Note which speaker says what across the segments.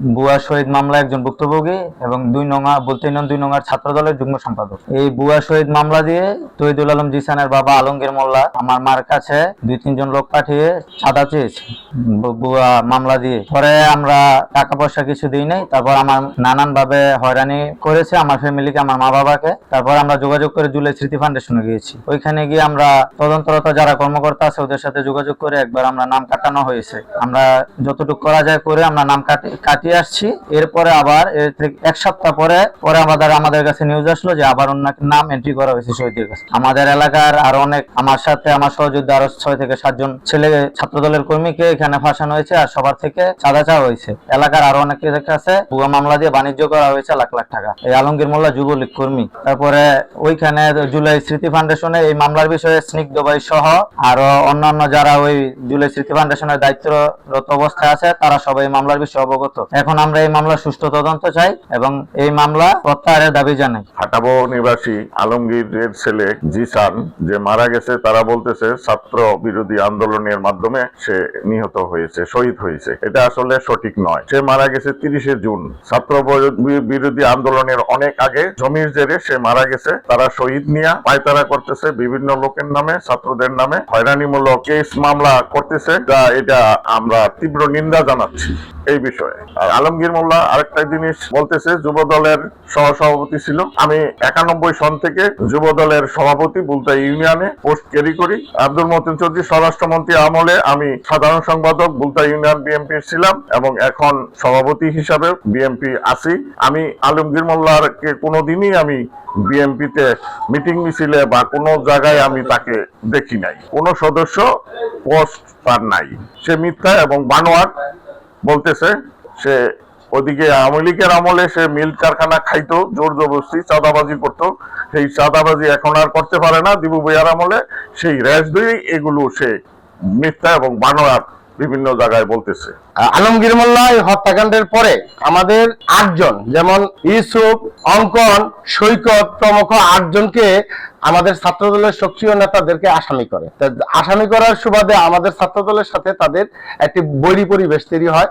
Speaker 1: বুয়া শহীদ মামলা একজন ভুক্তভোগী এবং 2 নং ছাত্র দলের যুগ্ম সম্পাদক। এই বুয়া শহীদ মামলা দিয়ে তহিদুল আলম জিসানের বাবা আলমগীর মোল্লা আমার মার কাছে 2-3 জন লোক পাঠিয়ে চাঁদা চেয়েছে বুয়া মামলা দিয়ে। পরে আমরা টাকা পয়সা কিছু দিই নাই। তারপর আমার নানান ভাবে হয়রানি করেছে আমার ফ্যামিলিকে, আমার মা বাবাকে। তারপর আমরা যোগাযোগ করে জুলাই স্মৃতি ফাউন্ডেশনে গিয়েছি। ওইখানে গিয়ে আমরা তদন্তরত যারা কর্মকর্তা আছে ওদের সাথে যোগাযোগ করে একবার আমরা নাম কাটানো হয়েছে। আমরা যতটুকু করা যায় করে আমরা নাম কাটিয়ে আসছি। এরপরে আবার এর থেকে 1 সপ্তাহ পরে আমাদের কাছে নিউজ আসলো যে আবার অন্য নাম এন্ট্রি করা হয়েছে শহীদের কাছে। আমাদের এলাকার আরো অনেক, আমার সাথে আমার সহযোদ্ধা আরো 6 থেকে 7 জন ছেলে ছাত্রদলের কর্মীকে এখানে ফাঁসানো হয়েছে আর সবার থেকে চাঁদা চাওয়া হয়েছে। এলাকার আরো অনেকের কাছে ভুয়া মামলা দিয়ে বাণিজ্য করা হয়েছে লাখ লাখ টাকা। এই আলমগীর মোল্লা যুবলীগ কর্মী। তারপরে ওইখানে জুলাই স্মৃতি ফাউন্ডেশনে এই মামলার বিষয়ে স্নিগ্ধ ভাই সহ আরো অন্যান্য যারা ওই জুলাই স্মৃতি ফাউন্ডেশনের দায়িত্বরত অবস্থায় আছে তারা সবাই মামলার বিষয়ে অবগত। এখন আমরা এই মামলার সুষ্ঠু তদন্ত চাই এবং এই মামলা প্রত্যাহারের দাবি জানাই।
Speaker 2: হাটাবো নিবাসী আলমগীরের ছেলে জিসান যে মারা গেছে, তারা বলতেছে ছাত্র বিরোধী আন্দোলনের মাধ্যমে সে নিহত হয়েছে, শহীদ হয়েছে। এটা আসলে সঠিক নয়। সে মারা গেছে 30শে জুন। ছাত্র বিরোধী আন্দোলনের অনেক আগে জমির জেরে সে মারা গেছে। তারা শহীদ নিয়ে পায়তারা করতেছে বিভিন্ন লোকের নামে, ছাত্রদের নামে হয়রানিমূলক কেস মামলা করতেছে, যা এটা আমরা তীব্র নিন্দা জানাচ্ছি এই বিষয়ে। আর আলমগীর মোল্লা আরেকটা জিনিস বলতেছে, যুব দলের সহসভাপতি ছিল। আমি 91 সন থেকে যুব দলের সভাপতি বুলতা ইউনিয়নে পোস্ট ক্যারি করি। আব্দুল মতিন চৌধুরী স্বরাষ্ট্রমন্ত্রী আমলে আমি সাধারণ সম্পাদক বুলতা ইউনিয়ন বিএনপির ছিলাম এবং এখন সভাপতি হিসাবে বিএনপি আছি। আমি আলমগীর মোল্লারকে কোনোদিনই আমি বিএনপিতে মিটিং মিছিলে বা কোনো জায়গায় আমি তাকে দেখি নাই। কোনো সদস্য পোস্ট তার নাই। সে মিথ্যা এবং বানোয়াট বলতেছে। সে ওদিকে আওয়ামী লীগের আমলে সে মিল কারখানা খাইতো, জোর জবরদস্তি চাঁদাবাজি করতো। সেই চাঁদাবাজি এখন আর করতে পারে না। দিবু ভাইয়ার আমলে সেই রেশ দিয়ে এগুলো সে মিথ্যা এবং বানোয়াট বিভিন্ন জায়গায় বলতেছে।
Speaker 3: আলমগীর মোল্লা হত্যাকাণ্ডের পরে আমাদের 8 জন, যেমন ইউসুফ, অঙ্কন, সৈকত প্রমুখ 8 জনকে আমাদের ছাত্রদলের সক্রিয় নেতাদেরকে আসামি করে। আসামি করার সুবাদে আমাদের ছাত্রদলের সাথে তাদের একটি বৈরী পরিবেশ তৈরি হয়।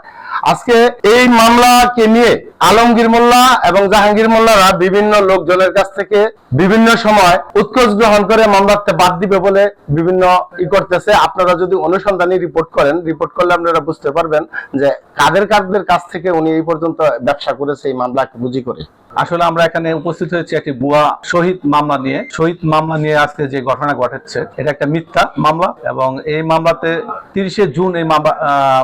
Speaker 3: আজকে এই মামলাকে নিয়ে আলমগীর মোল্লা এবং জাহাঙ্গীর মোল্লারা বিভিন্ন লোকজনের কাছ থেকে বিভিন্ন সময় উৎকোচ গ্রহণ করে মামলাতে বাদ দিবে বলে বিভিন্ন করতেছে। আপনারা যদি অনুসন্ধানী রিপোর্ট করলে আপনারা বুঝতে পারবেন যে কাদের কাছ থেকে উনি এই পর্যন্ত ব্যবসা করেছে এই মামলাকে বুঝি করে।
Speaker 4: আসলে আমরা এখানে উপস্থিত হয়েছি একটি ভুয়া শহীদ মামলা নিয়ে আজকে যে ঘটনা ঘটেছে এটা একটা মিথ্যা মামলা এবং এই মামলাতে 30শে জুন এই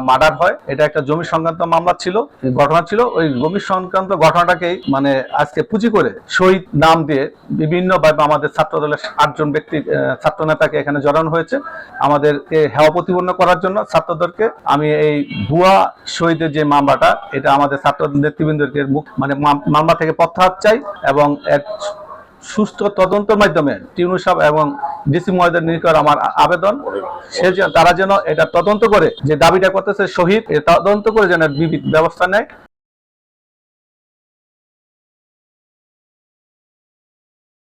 Speaker 4: মার্ডার হয়। এটা একটা জমি সংক্রান্ত মামলা ছিল, ঘটনা ছিল। ওই জমি সংক্রান্ত ঘটনাটাকেই মানে আজকে পুঁজি করে শহীদ নাম দিয়ে বিভিন্ন ভাবে আমাদের ছাত্র দলের 8 জন ব্যক্তি, ছাত্র নেতাকে এখানে জড়ানো হয়েছে আমাদেরকে হেয় প্রতিপন্ন করার জন্য ছাত্রদেরকে। আমি এই ভুয়া শহীদের যে মামলাটা, এটা আমাদের ছাত্র নেতৃবৃন্দকে মানে মামলা থেকে প্রত্যাহার চাই এবং এক সুস্থ তদন্তের মাধ্যমে টিউনু সাহেব এবং ডিসি মহোদয়ের নিকট আমার আবেদন, তারা যেন এটা তদন্ত করে যে দাবিটা করতেছে শহীদ, তদন্ত করে যেন বিবিধ ব্যবস্থা নেয়।